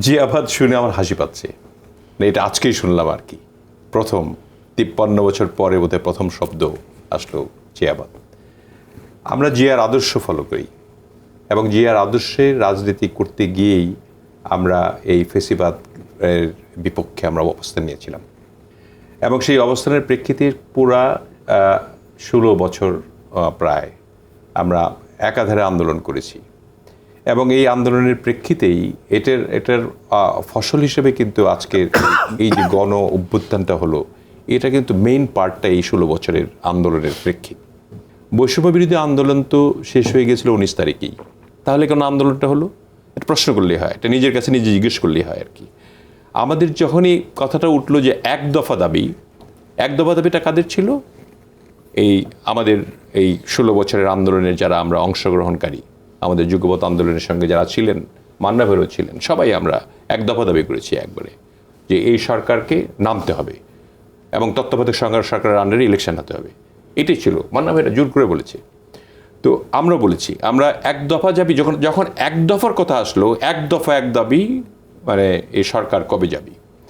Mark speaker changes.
Speaker 1: জিয়াবাদ শুনে আমার হাসি পাচ্ছে, এটা আজকেই শুনলাম আর কি। প্রথম 53 বছর পরে বোধহয় প্রথম শব্দ আসলো জিয়াবাদ। আমরা জিয়ার আদর্শ ফলো করি এবং জিয়ার আদর্শে রাজনীতি করতে গিয়েই আমরা এই ফেসিবাদের বিপক্ষে আমরা অবস্থান নিয়েছিলাম এবং সেই অবস্থানের প্রেক্ষিতে পুরা 16 বছর প্রায় আমরা একাধারে আন্দোলন করেছি এবং এই আন্দোলনের প্রেক্ষিতেই এটার ফসল হিসেবে কিন্তু আজকের এই যে গণ অভ্যুত্থানটা হলো, এটা কিন্তু মেইন পার্টটা এই 16 বছরের আন্দোলনের প্রেক্ষিত। বৈষম্য বিরোধী আন্দোলন তো শেষ হয়ে গেছিল 19 তারিখেই, তাহলে কেন আন্দোলনটা হলো? এটা প্রশ্ন করলেই হয়, এটা নিজের কাছে নিজে জিজ্ঞেস করলেই হয় আর কি। আমাদের যখনই কথাটা উঠলো যে এক দফা দাবিটা কাদের ছিল? এই আমাদের এই 16 বছরের আন্দোলনের যারা আমরা অংশগ্রহণকারী, আমাদের যুগপৎ আন্দোলনের সঙ্গে যারা ছিলেন, মান্না ভৈরব ছিলেন, সবাই আমরা এক দফা দাবি করেছি একবারে, যে এই সরকারকে নামতে হবে এবং তত্ত্বাবধায়ক সরকারের আন্ডারে ইলেকশন হতে হবে। এটাই ছিল, মান্না ভৈরব জোর করে বলেছে। তো আমরা বলেছি আমরা এক দফা দাবি, যখন এক দফার কথা আসলো, এক দফা এক দাবি, মানে এই সরকার কবে যাবে?